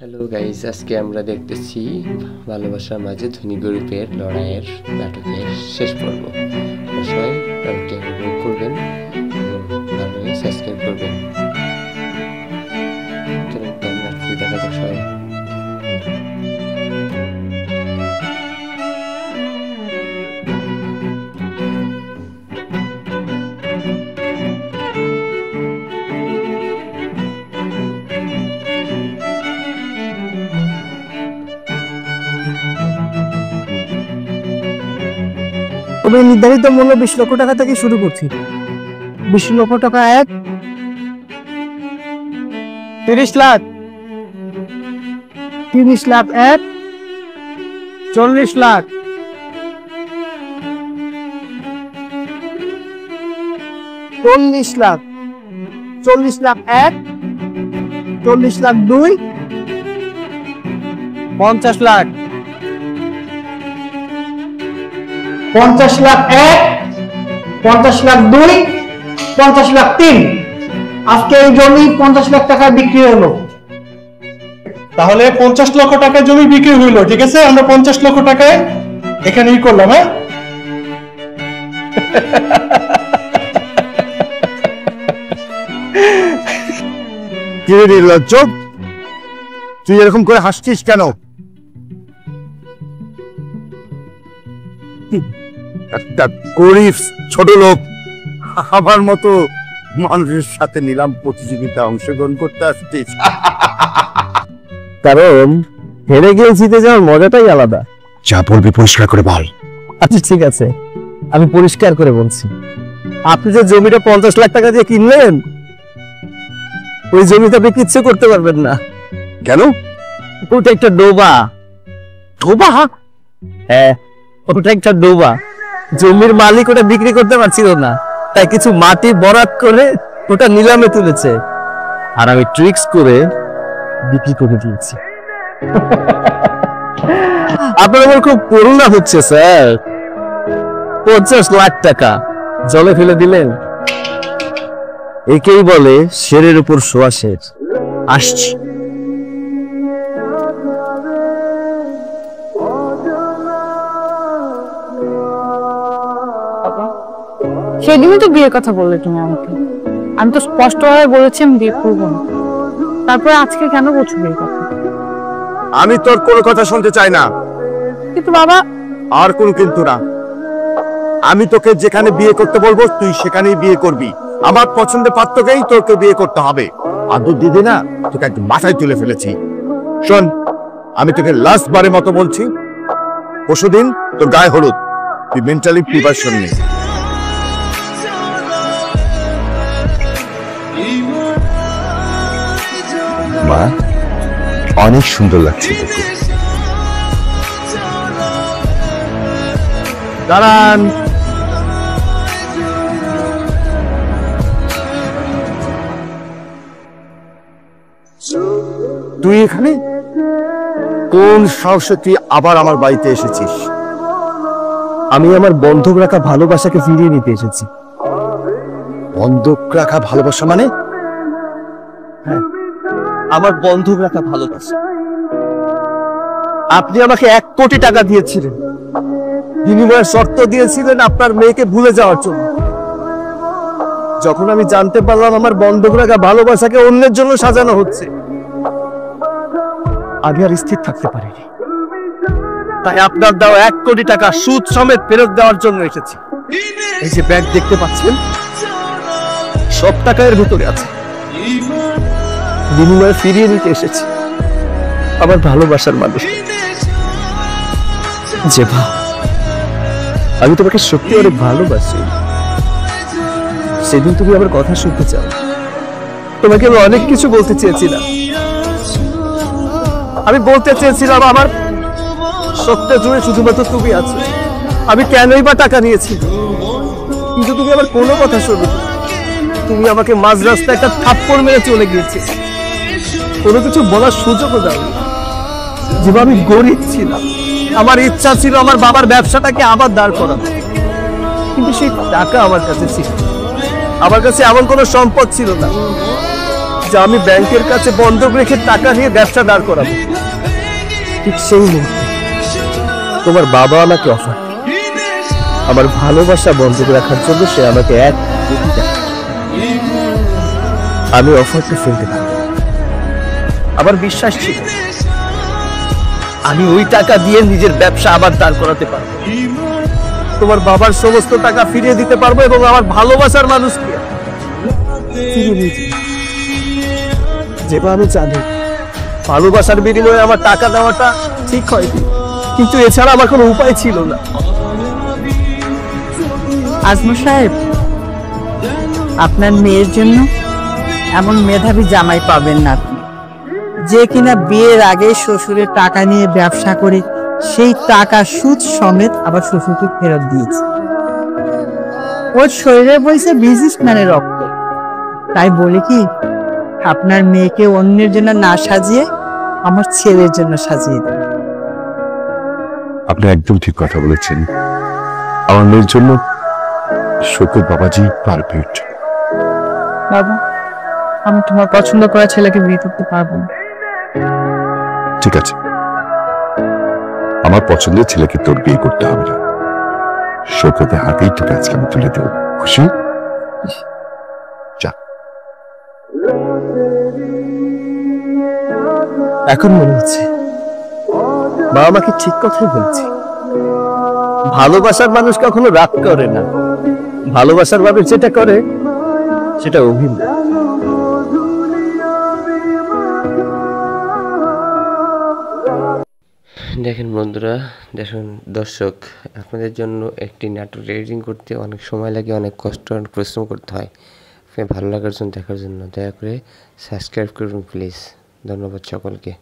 Hello guys, আজকে আমরা দেখতেছি ভালোবাসার মাঝে ধনী গরিবের লড়াইয়ের নাটকের শেষ পর্ব। সবাই নাটকটি উপভোগ করবেন এবং ভালোভাবে সাবস্ক্রাইব করবেন। চলুন নাটকটি দেখা যাক সবাই। তবে নির্ধারিত মূল্য 20 লক্ষ টাকা থেকে শুরু করছি। 20 লক্ষ টাকা 1, 30 লাখ, 30 লাখ 1, 40 লাখ, 40 লাখ, 40 লাখ 1, 40 লাখ 2, 50 লাখ, 50 লাখ 1, 50 লাখ 2, 50 লাখ 3। আজকে এই জমি 50 লাখ টাকা বিক্রি হলো। তাহলে 50 লক্ষ টাকা জমি বিক্রি হইলো, ঠিক আছে? আমরা 50 লক্ষ টাকায় এখানেই করলাম। হ্যাঁ, কি রে নির্লজ্জ, তুই এরকম করে হাসছিস কেন? একটা গরিব ছোট লোক আমার মতো মানুষের সাথে নিলাম প্রতিযোগিতা অংশগ্রহণ করতে আসছিস? কারণ হেরে গিয়ে জিতে যাওয়ার মজাটাই আলাদা। যা বলবি পরিষ্কার করে বল। আচ্ছা ঠিক আছে, আমি পরিষ্কার করে বলছি। আপনি যে জমিটা 50 লাখ টাকা দিয়ে কিনলেন, ওই জমিতে আপনি কিচ্ছু করতে পারবেন না। কেন? ওটা একটা ডোবা। ডোবা? হ্যাঁ, ওটা একটা ডোবা। জমির মালিক ওটা বিক্রি করতে পারছিল না, তাই কিছু মাটি বরাদ করে ওটা নিলামে তুলেছে, আর আমি ট্রিক্স করে বিক্রি করে দিয়েছি। আপনার আমার খুব করুণা হচ্ছে স্যার। 50 লাখ টাকা জলে ফেলে দিলেন। একেই বলে শেরের উপর শোয়া শের। আসছি। সেদিনই তো বিয়ের কথা বললে তুমি আমাকে। আমি তো স্পষ্টভাবে বলেছি আমি বিয়ে করবো না। তারপরে আজকে কেন বলছো বিয়ের কথা? আমি তোর কোনো কথা শুনতে চাই না। কিন্তু বাবা। আর কোনো কিন্তু না। আমি তোকে যেখানে বিয়ে করতে বলবো তুই সেখানেই বিয়ে করবি। আমার পছন্দের পাত্রকেই তোকে বিয়ে করতে হবে। আদর দিদি না, তোকে একদম মাথায় তুলে ফেলেছি। শোন, আমি তোকে লাস্ট বারের মতো বলছি, পরশুদিন তোর গায়ে হলুদ, তুই মেন্টালি প্রিপারেশন নে। মা, অনেক সুন্দর লাগছে তোকে। দাঁড়ান। তুই এখানে? কোন সাহসে তুই আবার আমার বাড়িতে এসেছিস? আমি আমার বন্ধক রাখা ভালোবাসাকে ফিরিয়ে নিতে এসেছি। বন্ধক রাখা ভালোবাসা মানে? হ্যাঁ, আমার বন্ধক রাখা ভালোবাসা। আপনি আমাকে 1 কোটি টাকা দিয়েছিলেন, বিনিময়ে শর্ত দিয়েছিলেন আপনার মেয়েকে ভুলে যাওয়ার জন্য। যখন আমি জানতে পারলাম আমার বন্ধক রাখা ভালোবাসাকে অন্যের জন্য সাজানো হচ্ছে, আমি আর স্থির থাকতে পারিনি। তাই আপনার দেওয়া 1 কোটি টাকা সুদ সমেত ফেরত দেওয়ার জন্য এসেছি। এই যে ব্যাগ দেখতে পাচ্ছেন, সব টাকা এর ভিতরে আছে। বিনিময়ে ফিরিয়ে নিতে এসেছি আমার ভালোবাসার মানুষ। যে ভাব, আমি তোমাকে সত্যি অনেক ভালোবাসি। সেদিন তুমি আমার কথা শুনতে চাও। তোমাকে আমি অনেক কিছু বলতে চেয়েছিলাম। আমি বলতে চেয়েছিলাম আমার সত্য জুড়ে শুধুমাত্র তুমি আছো। আমি কেনই বা টাকা নিয়েছি, কিন্তু তুমি আমার কোনো কথা শোনো। তুমি আমাকে মাঝ রাস্তায় একটা থাপ্পড় মেরে চলে গিয়েছে, কোনো কিছু বলার সুযোগও দাও। যেভাবে আমি গরিব ছিলাম, আমার ইচ্ছা ছিল আমার বাবার ব্যবসাটাকে আবার দাঁড় করানো, কিন্তু সেই টাকা আমার কাছে ছিল। আমার কাছে এমন কোনো সম্পদ ছিল না যে আমি ব্যাংকের কাছে বন্ধক রেখে টাকা নিয়ে ব্যবসা দাঁড় করাবো, ঠিক সেই মুহূর্তে তোমার বাবা আমাকে অফার, আমার ভালোবাসা বন্ধক রাখার জন্য সে আমাকে 1 কোটি টাকা। আমি অফারটা ফেলতে পারি, আমার বিশ্বাস ছিল আমি ওই টাকা দিয়ে নিজের ব্যবসা আবার দাঁড় করাতে পারবো, তোমার বাবার সমস্ত টাকা ফিরিয়ে দিতে পারবো এবং আমার ভালোবাসার মানুষকে ফিরিয়ে দিতে। যেভাবে আমি জানি ভালোবাসার বিনিময়ে আমার টাকা দেওয়াটা ঠিক হয়নি, কিন্তু এছাড়া আমার কোনো উপায় ছিল না। আজমল সাহেব, আপনার মেয়ের জন্য এমন মেধাবী জামাই পাবেন না আপনি, যে কিনা বিয়ের আগে শ্বশুরের টাকা নিয়ে ব্যবসা করে সেই টাকা সুদ সমেত আবার শ্বশুরকে ফেরত দিয়েছে। ওর শরীরে বইছে বিজনেসম্যানের রক্ত। তাই বলি কি, আপনার মেয়েকে অন্যের জন্য না সাজিয়ে আমার ছেলের জন্য সাজিয়ে দেন। আপনি একদম ঠিক কথা বলেছেন। আমার মেয়ের জন্য শোকত বাবাজি পারফেক্ট। বাবা, আমি তোমার পছন্দ করা ছেলেকে বিয়ে করতে পারবো না। ঠিক আছে, আমার পছন্দের ছেলেকে তোর বিয়ে করতে হবে না। শোকতের হাতেই তোকে আজকে আমি তুলে দেব। খুশি? যা। এখন মনে হচ্ছে মা আমাকে ঠিক কথাই বলছে। ভালোবাসার মানুষ কখনো রাগ করে না, ভালোবাসার মানুষ যেটা করে সেটা অভিনয়। দেখেন বন্ধুরা, দেখুন দর্শক, আপনাদের জন্য একটি নাটক এডিটিং করতে অনেক সময় লাগে, অনেক কষ্ট অনেক পরিশ্রম করতে হয়। আপনি ভালো লাগার জন্য, দেখার জন্য দয়া করে সাবস্ক্রাইব করুন প্লিজ। ধন্যবাদ সকলকে।